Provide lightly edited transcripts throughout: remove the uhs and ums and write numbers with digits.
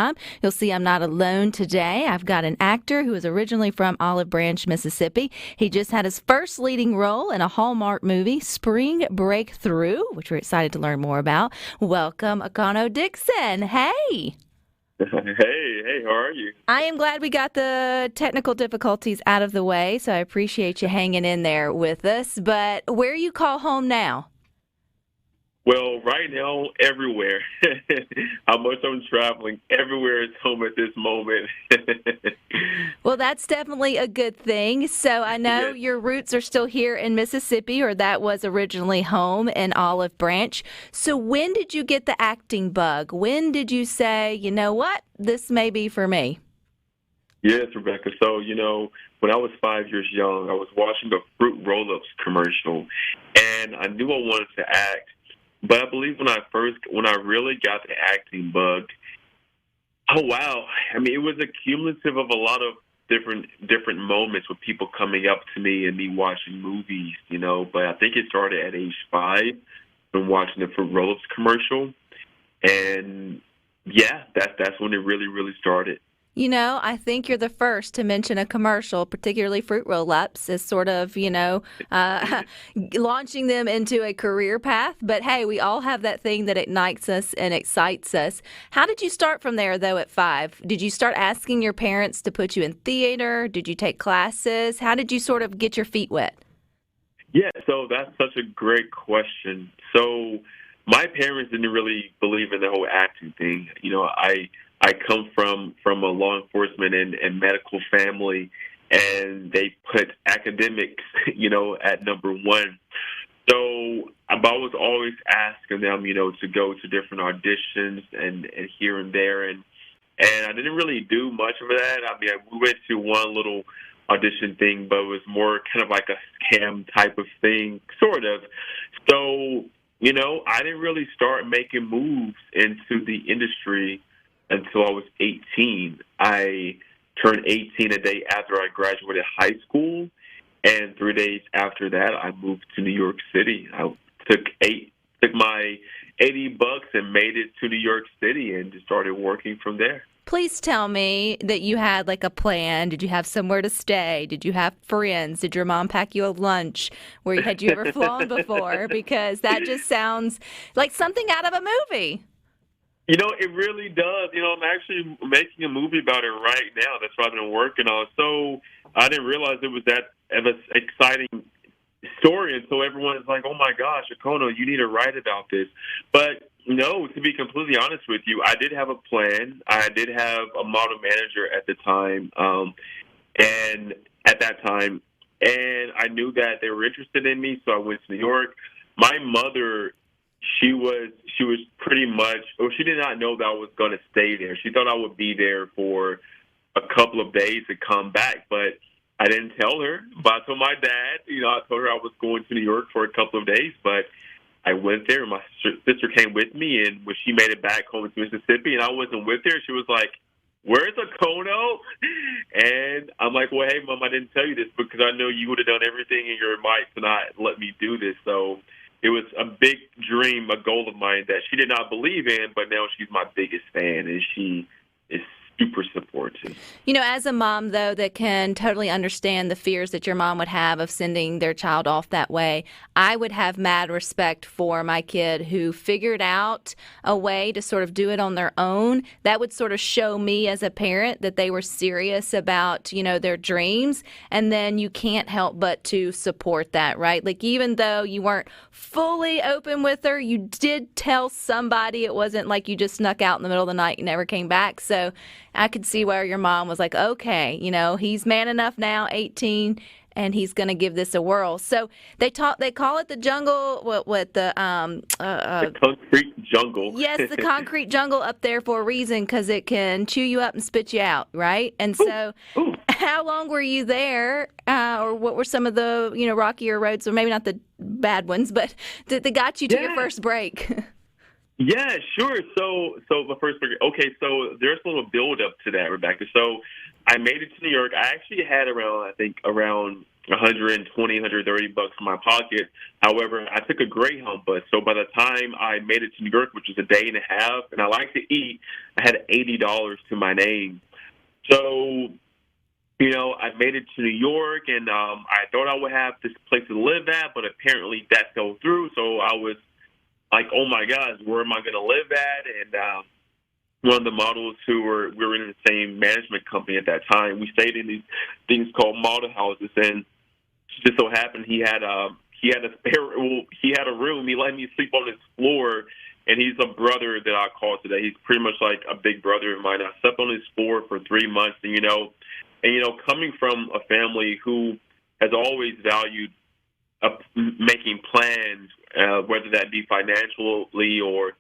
time. You'll see I'm not alone today. I've got an actor who is originally from Olive Branch, Mississippi. He just had his first leading role in a Hallmark movie, Spring Breakthrough, which we're excited to learn more about. Welcome, Akono Dixon. Hey. Hey, how are you? I am glad we got the technical difficulties out of the way, so I appreciate you hanging in there with us. But where you call home now? Well, right now, everywhere. How much I'm traveling, everywhere is home at this moment. Well, that's definitely a good thing. So I know Yes. your roots are still here in Mississippi, or that was originally home in Olive Branch. So when did you get the acting bug? When did you say, you know what, this may be for me? Yes, Rebecca. So, when I was 5 years young, I was watching a Fruit Roll-Ups commercial, and I knew I wanted to act. But I believe when I really got the acting bug, oh wow! I mean, it was a cumulative of a lot of different moments with people coming up to me and me watching movies, But I think it started at age 5 from watching the Fruit Roll-Ups commercial, and yeah, that's when it really started. You know, I think you're the first to mention a commercial, particularly Fruit Roll-Ups, as sort of, launching them into a career path. But hey, we all have that thing that ignites us and excites us. How did you start from there, though, at 5? Did you start asking your parents to put you in theater? Did you take classes? How did you sort of get your feet wet? Yeah, so that's such a great question. So my parents didn't really believe in the whole acting thing. I come from a law enforcement and medical family, and they put academics, at number one. So I was always asking them, to go to different auditions and here and there, and I didn't really do much of that. I mean, we went to one little audition thing, but it was more kind of like a scam type of thing, sort of. So, I didn't really start making moves into the industry until I was 18. I turned 18 a day after I graduated high school, and 3 days after that, I moved to New York City. I took my $80 and made it to New York City and just started working from there. Please tell me that you had like a plan. Did you have somewhere to stay? Did you have friends? Did your mom pack you a lunch? Had you ever flown before? Because that just sounds like something out of a movie. It really does. I'm actually making a movie about it right now. That's what I've been working on. So I didn't realize it was that of an exciting story. And so everyone is like, oh, my gosh, Akono, you need to write about this. But no, to be completely honest with you, I did have a plan. I did have a model manager at the time, and I knew that they were interested in me, so I went to New York. My mother, she was pretty much, or she did not know that I was going to stay there. She thought I would be there for a couple of days and come back, but I didn't tell her. But I told my dad, I told her I was going to New York for a couple of days, but I went there, and my sister came with me, and when she made it back home to Mississippi and I wasn't with her, she was like, where's Akono? And I'm like, well, hey, Mom, I didn't tell you this because I know you would have done everything in your might to not let me do this. So it was a big dream, a goal of mine that she did not believe in, but now she's my biggest fan, and she is super supportive. As a mom, though, that can totally understand the fears that your mom would have of sending their child off that way, I would have mad respect for my kid who figured out a way to sort of do it on their own. That would sort of show me as a parent that they were serious about, their dreams. And then you can't help but to support that, right? Like, even though you weren't fully open with her, you did tell somebody. It wasn't like you just snuck out in the middle of the night and never came back. So I could see where your mom was like, okay, he's man enough now, 18, and he's going to give this a whirl. So they call it the jungle, the concrete jungle. Yes, the concrete jungle up there for a reason, because it can chew you up and spit you out, right? And so how long were you there, or what were some of the, rockier roads, or maybe not the bad ones, but that got you to your first break? Yeah, sure. So the first, okay, so there's a little build up to that, Rebecca. So I made it to New York. I actually had around $120, $130 from my pocket. However, I took a Greyhound bus, so by the time I made it to New York, which was a day and a half, and I like to eat, I had $80 to my name. So, I made it to New York, and I thought I would have this place to live at, but apparently that fell through. So I was like, oh my gosh, where am I going to live at? And one of the models we were in the same management company at that time, we stayed in these things called model houses, and it just so happened he had a room. He let me sleep on his floor, and he's a brother that I call today. He's pretty much like a big brother of mine. I slept on his floor for 3 months, and coming from a family who has always valued making plans, whether that be financially or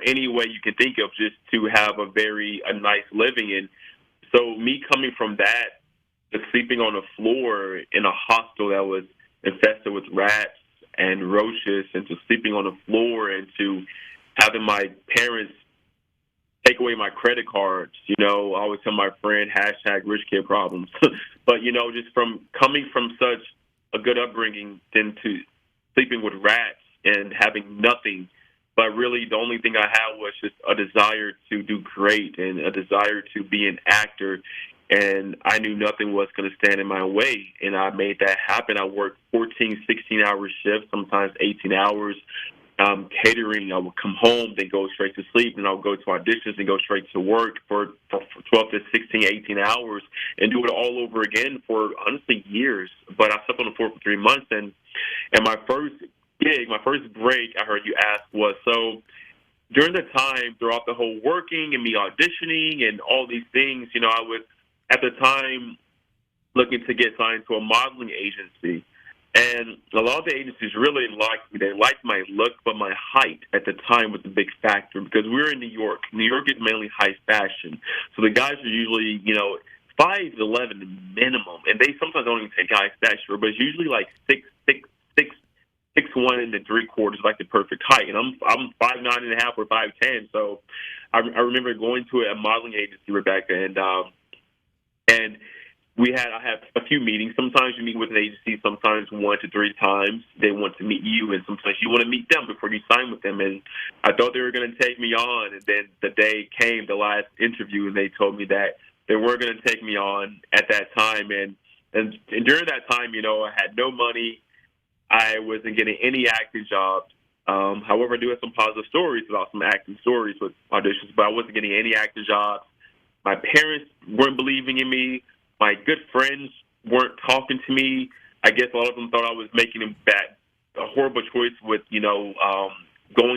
any way you can think of, just to have a nice living. And so me coming from that to sleeping on the floor in a hostel that was infested with rats and roaches, and to sleeping on the floor, and to having my parents take away my credit cards. I always tell my friend, #RichKidProblems. But, just from coming from such a good upbringing, then to sleeping with rats and having nothing, but really the only thing I had was just a desire to do great and a desire to be an actor. And I knew nothing was going to stand in my way, and I made that happen. I worked 14, 16-hour shifts, sometimes 18 hours, catering. I would come home, then go straight to sleep, and I would go to auditions and go straight to work for 12 to 16, 18 hours, and do it all over again for, honestly, years. But I slept on the floor for 3 months, and my first gig, my first break, I heard you ask, was so during the time, throughout the whole working and me auditioning and all these things, I was, at the time, looking to get signed to a modeling agency. And a lot of the agencies really liked me. They liked my look, but my height at the time was a big factor, because we were in New York. New York is mainly high fashion. So the guys are usually, 5'11" minimum. And they sometimes don't even take high stature, but it's usually like 6'1" and 3/4, like the perfect height. And I'm 5'9.5" or 5'10". So I remember going to a modeling agency, Rebecca, and I had a few meetings. Sometimes you meet with an agency, sometimes 1 to 3 times. They want to meet you, and sometimes you want to meet them before you sign with them. And I thought they were going to take me on, and then the day came, the last interview, and they told me that they weren't going to take me on at that time. And during that time, I had no money. I wasn't getting any acting jobs. However, I do have some positive stories about some acting stories with auditions, but I wasn't getting any acting jobs. My parents weren't believing in me. My good friends weren't talking to me. I guess a lot of them thought I was making a horrible choice with, going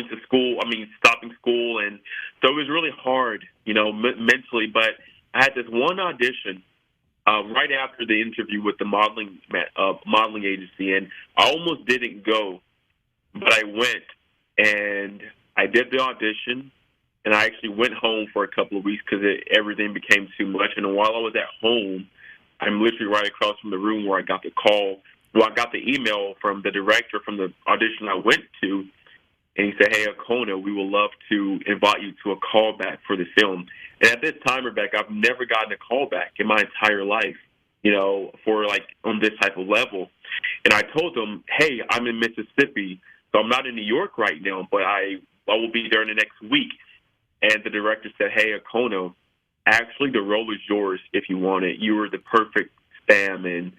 to school. Stopping school. And so it was really hard, mentally. But I had this one audition right after the interview with the modeling agency, and I almost didn't go, but I went, and I did the audition. And I actually went home for a couple of weeks because everything became too much. And while I was at home, I'm literally right across from the room where I got the call. Well, I got the email from the director from the audition I went to, and he said, "Hey, Akono, we would love to invite you to a callback for the film." And at this time, Rebecca, I've never gotten a callback in my entire life, for on this type of level. And I told them, "Hey, I'm in Mississippi, so I'm not in New York right now, but I will be there in the next week." And the director said, "Hey, Akono, actually the role is yours if you want it. You were the perfect Sam." And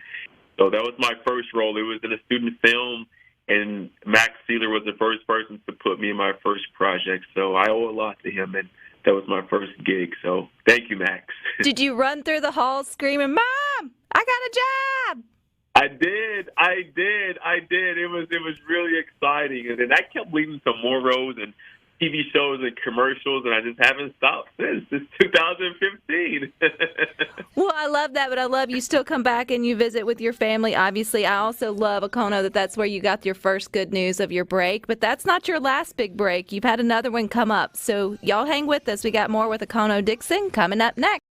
so that was my first role. It was in a student film, and Max Sealer was the first person to put me in my first project. So I owe a lot to him, and that was my first gig. So thank you, Max. Did you run through the halls screaming, "Mom, I got a job"? I did. It was really exciting. And then that kept leading to more roles and TV shows and commercials, and I just haven't stopped since. It's 2015. Well, I love that, but I love you still come back and you visit with your family. Obviously, I also love, Akono, that's where you got your first good news of your break, but that's not your last big break. You've had another one come up, so y'all hang with us. We got more with Akono Dixon coming up next.